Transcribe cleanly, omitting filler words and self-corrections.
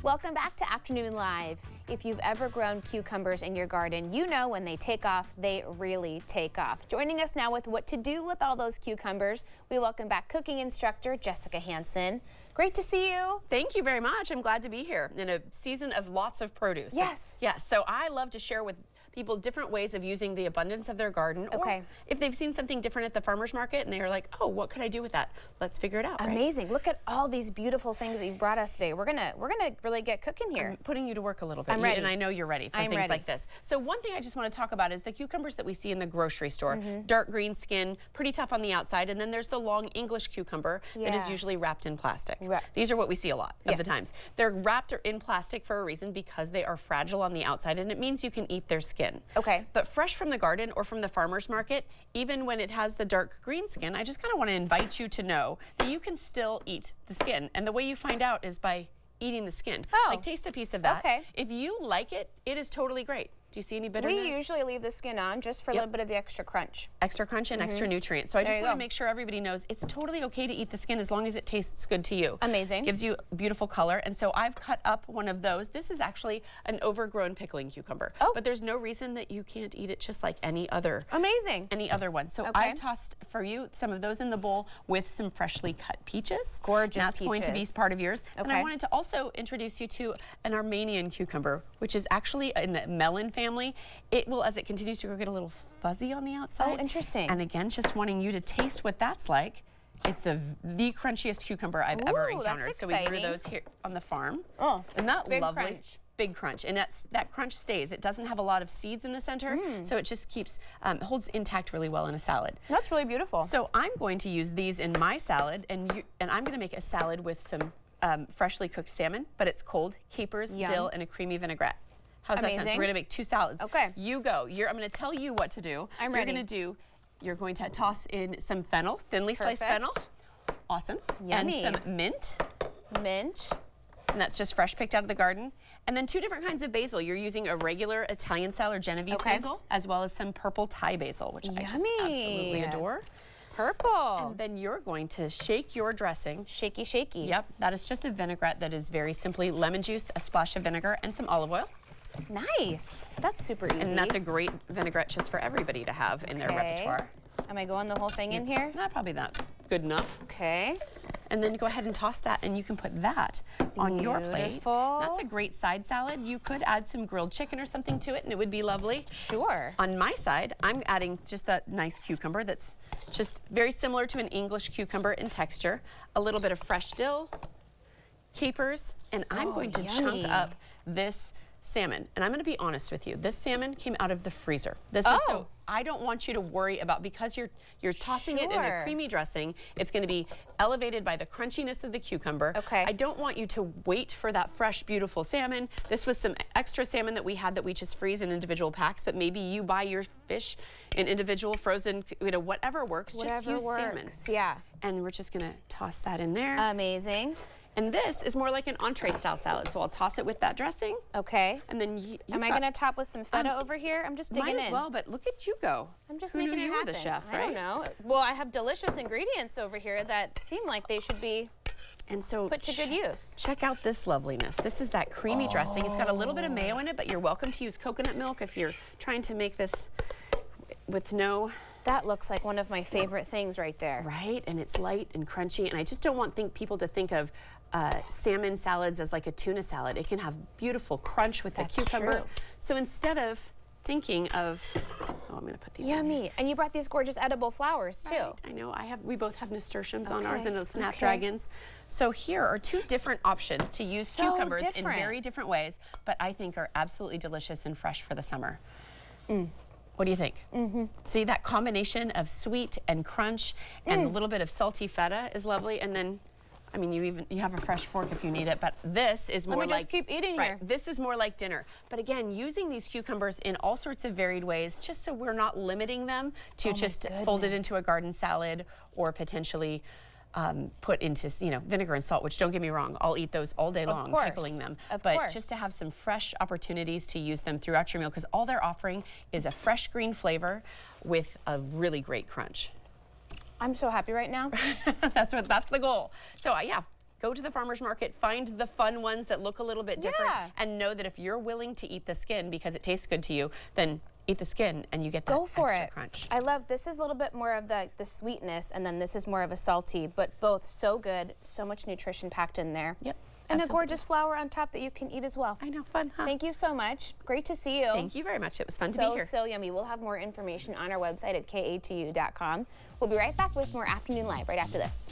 Welcome back to Afternoon Live. If you've ever grown cucumbers in your garden, you know when they take off, they really take off. Joining us now with what to do with all those cucumbers, we welcome back cooking instructor Jessica Hansen. Great to see you. Thank you very much. I'm glad to be here in a season of lots of produce. Yes. Yes. So I love to share with people different ways of using the abundance of their garden. Okay. Or if they've seen something different at the farmer's market and they're like, oh, what could I do with that? Let's figure it out. Amazing. Right? Look at all these beautiful things that you've brought us today. We're gonna really get cooking here. I'm putting you to work a little bit. I'm ready. And I know you're ready for things like this. So one thing I just want to talk about is the cucumbers that we see in the grocery store. Dark green skin, pretty tough on the outside, and then there's the long English cucumber that is usually wrapped in plastic. These are what we see a lot of the times. They're wrapped in plastic for a reason, because they are fragile on the outside, and it means you can eat their skin. Okay. But fresh from the garden or from the farmer's market, even when it has the dark green skin, I just kind of want to invite you to know that you can still eat the skin. And the way you find out is by eating the skin. Oh. Like, taste a piece of that. Okay. If you like it, it is totally great. Do you see any bitterness? We usually leave the skin on just for a little bit of the extra crunch. Extra crunch and extra nutrients. So I just want to make sure everybody knows it's totally okay to eat the skin as long as it tastes good to you. Amazing. Gives you beautiful color. And so I've cut up one of those. This is actually an overgrown pickling cucumber. Oh. But there's no reason that you can't eat it just like any other. Amazing. Any other one. So I've tossed for you some of those in the bowl with some freshly cut peaches. Gorgeous That's going to be part of yours. Okay. And I wanted to also introduce you to an Armenian cucumber, which is actually in the melon family. It will, as it continues to grow, get a little fuzzy on the outside. Oh, interesting. And again, just wanting you to taste what that's like. It's the crunchiest cucumber I've ever encountered. That's so we grew those here on the farm. Oh, isn't that big lovely? Crunch. Big crunch, and that crunch stays. It doesn't have a lot of seeds in the center, so it just keeps holds intact really well in a salad. That's really beautiful. So I'm going to use these in my salad, and I'm going to make a salad with some freshly cooked salmon, but it's cold, capers, dill, and a creamy vinaigrette. How's that sound? So we're gonna make two salads. Okay. You go. I'm gonna tell you what to do. I'm ready. You're going to toss in some fennel, thinly sliced fennel. Awesome. Yummy. And some mint. Mint. And that's just fresh picked out of the garden. And then two different kinds of basil. You're using a regular Italian style or Genovese basil, as well as some purple Thai basil, which I just absolutely adore. Purple. And then you're going to shake your dressing. Shaky, shaky. Yep. That is just a vinaigrette that is very simply lemon juice, a splash of vinegar, and some olive oil. Nice. That's super easy. And that's a great vinaigrette just for everybody to have in their repertoire. Am I going the whole thing in here? Probably that's good enough. Okay. And then go ahead and toss that, and you can put that on your plate. That's a great side salad. You could add some grilled chicken or something to it, and it would be lovely. Sure. On my side, I'm adding just that nice cucumber that's just very similar to an English cucumber in texture. A little bit of fresh dill, capers, and I'm going to chunk up this salmon. And I'm going to be honest with you. This salmon came out of the freezer. This is so I don't want you to worry about, because you're tossing it in a creamy dressing, it's going to be elevated by the crunchiness of the cucumber. Okay. I don't want you to wait for that fresh, beautiful salmon. This was some extra salmon that we had that we just freeze in individual packs, but maybe you buy your fish in individual frozen, whatever works. Just use salmon. Yeah. And we're just going to toss that in there. Amazing. And this is more like an entree style salad, so I'll toss it with that dressing. Okay. And then am I going to top with some feta over here? I'm just digging in. Might as well, but look at you go. I'm just making it happen. You were the chef, right? I don't know. Well, I have delicious ingredients over here that seem like they should be put to good use. Check out this loveliness. This is that creamy dressing. It's got a little bit of mayo in it, but you're welcome to use coconut milk if you're trying to make this with no... That looks like one of my favorite things right there. Right, and it's light and crunchy, and I just don't want people to think of salmon salads as like a tuna salad. It can have beautiful crunch with the cucumber. So instead of thinking of, I'm going to put these in here. And you brought these gorgeous edible flowers too. Right, I know. We both have nasturtiums on ours and snapdragons. So here are two different options to use cucumbers in very different ways, but I think are absolutely delicious and fresh for the summer. What do you think? See, that combination of sweet and crunch and a little bit of salty feta is lovely. And then, I mean, you have a fresh fork if you need it, but this is more like... Let me just keep eating here. This is more like dinner. But again, using these cucumbers in all sorts of varied ways, just so we're not limiting them to just fold it into a garden salad or potentially put into, vinegar and salt, which don't get me wrong, I'll eat those all day long, pickling them. But just to have some fresh opportunities to use them throughout your meal, because all they're offering is a fresh green flavor with a really great crunch. I'm so happy right now. That's the goal. So yeah, Go to the farmer's market, find the fun ones that look a little bit different, Yeah. and know that if you're willing to eat the skin because it tastes good to you, then eat the skin and you get that Go for extra it. crunch. I love this is a little bit more of the sweetness, and then this is more of a salty, but both so good, so much nutrition packed in there. Yep. And absolutely. a gorgeous flower on top that you can eat as well. I know, fun, huh? Thank you so much. Great to see you. Thank you very much. It was fun to be here. So yummy. We'll have more information on our website at katu.com. We'll be right back with more Afternoon Live right after this.